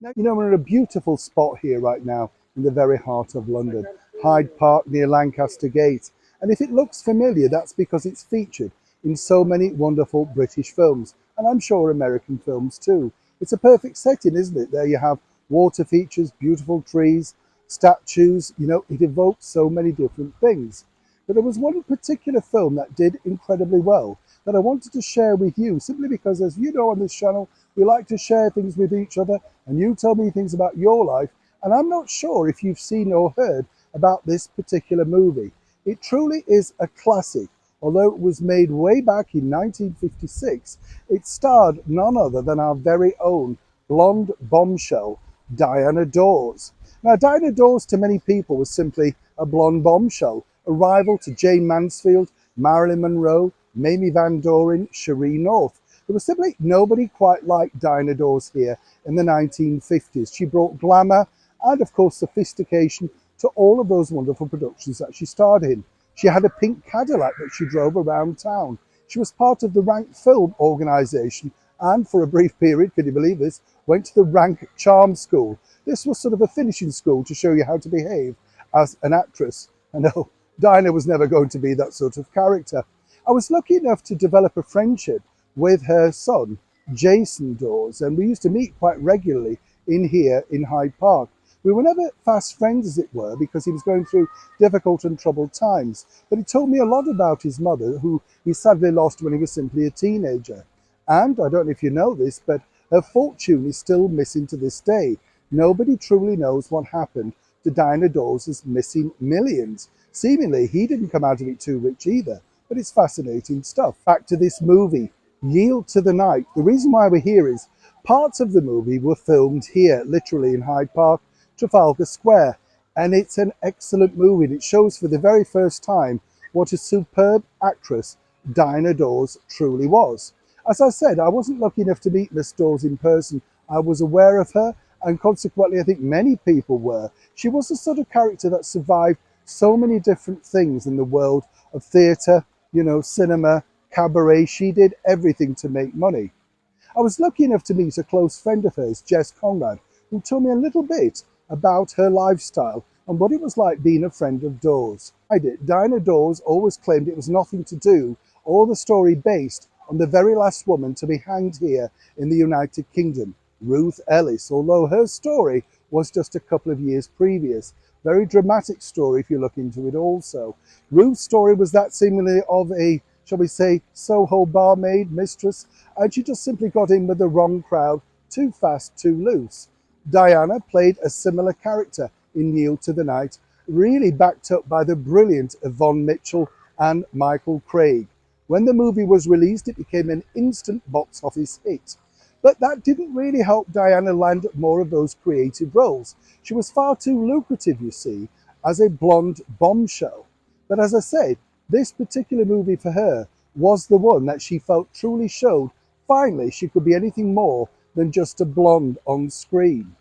Now, we're in a beautiful spot here right now in the very heart of London, Hyde Park near Lancaster Gate. And if it looks familiar, that's because it's featured in so many wonderful British films, and I'm sure American films too. It's a perfect setting, isn't it? There you have water features, beautiful trees, statues, it evokes so many different things. But there was one particular film that did incredibly well that I wanted to share with you, simply because, as you know, on this channel, we like to share things with each other, and you tell me things about your life. And I'm not sure if you've seen or heard about this particular movie. It truly is a classic. Although it was made way back in 1956, it starred none other than our very own blonde bombshell, Diana Dawes. Now, Diana Dawes to many people was simply a blonde bombshell, a rival to Jayne Mansfield, Marilyn Monroe, Mamie Van Doren, Cherie North. There was simply nobody quite like Diana Dawes here in the 1950s. She brought glamour and, of course, sophistication to all of those wonderful productions that she starred in. She had a pink Cadillac that she drove around town. She was part of the Rank Film organisation and, for a brief period, can you believe this, went to the Rank Charm School. This was sort of a finishing school to show you how to behave as an actress. I know Diana was never going to be that sort of character. I was lucky enough to develop a friendship with her son, Jason Dawes, and we used to meet quite regularly in here in Hyde Park. We were never fast friends, as it were, because he was going through difficult and troubled times. But he told me a lot about his mother, who he sadly lost when he was simply a teenager. And I don't know if you know this, but her fortune is still missing to this day. Nobody truly knows what happened to Diana Dawes' missing millions. Seemingly, he didn't come out of it too rich either. But it's fascinating stuff. Back to this movie, Yield to the Night. The reason why we're here is parts of the movie were filmed here, literally in Hyde Park, Trafalgar Square. And it's an excellent movie. And it shows for the very first time what a superb actress Diana Dawes truly was. As I said, I wasn't lucky enough to meet Miss Dawes in person. I was aware of her, and consequently I think many people were. She was the sort of character that survived so many different things in the world of theatre, cinema, cabaret. She did everything to make money. I was lucky enough to meet a close friend of hers, Jess Conrad, who told me a little bit about her lifestyle and what it was like being a friend of Dawes. Diana Dawes always claimed it was nothing to do, or the story based on the very last woman to be hanged here in the United Kingdom, Ruth Ellis, although her story was just a couple of years previous. Very dramatic story if you look into it also. Ruth's story was that seemingly of a, shall we say, Soho barmaid mistress, and she just simply got in with the wrong crowd, too fast, too loose. Diana played a similar character in Yield to the Night, really backed up by the brilliant Yvonne Mitchell and Michael Craig. When the movie was released, it became an instant box office hit. But that didn't really help Diana land more of those creative roles. She was far too lucrative, you see, as a blonde bombshell. But as I said, this particular movie for her was the one that she felt truly showed finally she could be anything more than just a blonde on screen.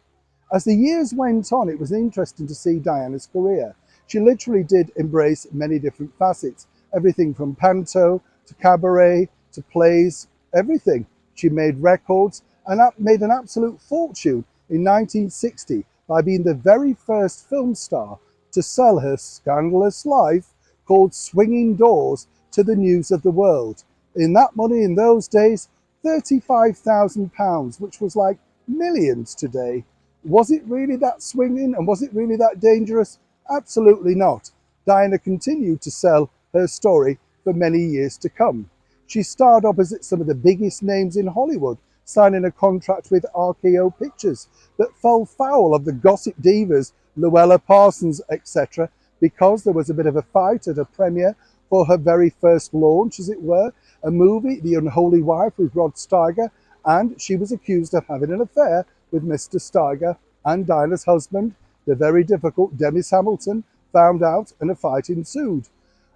As the years went on, it was interesting to see Diana's career. She literally did embrace many different facets, everything from panto to cabaret to plays, everything. She made records and made an absolute fortune in 1960 by being the very first film star to sell her scandalous life called Swinging Doors to the news of the world. In that money in those days, £35,000, which was like millions today. Was it really that swinging, and was it really that dangerous? Absolutely not. Diana continued to sell her story for many years to come. She starred opposite some of the biggest names in Hollywood, signing a contract with RKO Pictures, but fell foul of the gossip divas Luella Parsons, etc., because there was a bit of a fight at a premiere for her very first launch, as it were, a movie, The Unholy Wife, with Rod Steiger, and she was accused of having an affair with Mr. Steiger, and Diana's husband, the very difficult Dennis Hamilton, found out and a fight ensued.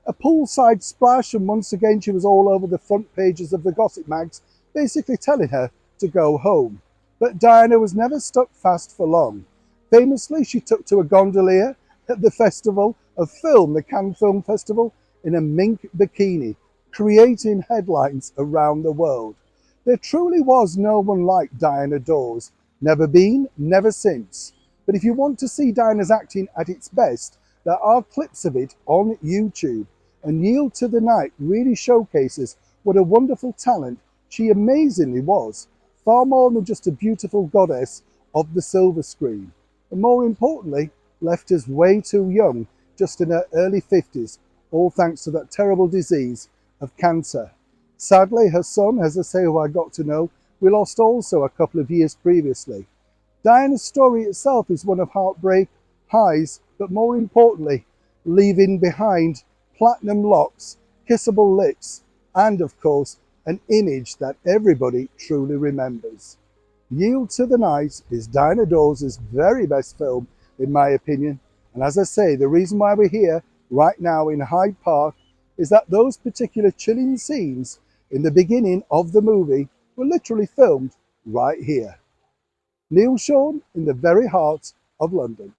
A poolside splash, and once again she was all over the front pages of the gossip mags, basically telling her to go home. But Diana was never stuck fast for long. Famously, she took to a gondolier at the Festival of Film, the Cannes Film Festival, in a mink bikini, creating headlines around the world. There truly was no one like Diana Dawes, Never been, never since. But if you want to see Diana's acting at its best, there are clips of it on YouTube, and Yield to the Night really showcases what a wonderful talent she amazingly was, far more than just a beautiful goddess of the silver screen, and more importantly, left us way too young, just in her early 50s, all thanks to that terrible disease of cancer. Sadly, her son, as I say, who I got to know, we lost also a couple of years previously. Diana's story itself is one of heartbreak, highs, but more importantly, leaving behind platinum locks, kissable lips, and of course, an image that everybody truly remembers. Yield to the Night is Diana Dawes' very best film, in my opinion. And as I say, the reason why we're here right now in Hyde Park is that those particular chilling scenes in the beginning of the movie were literally filmed right here. Neil Sean in the very heart of London.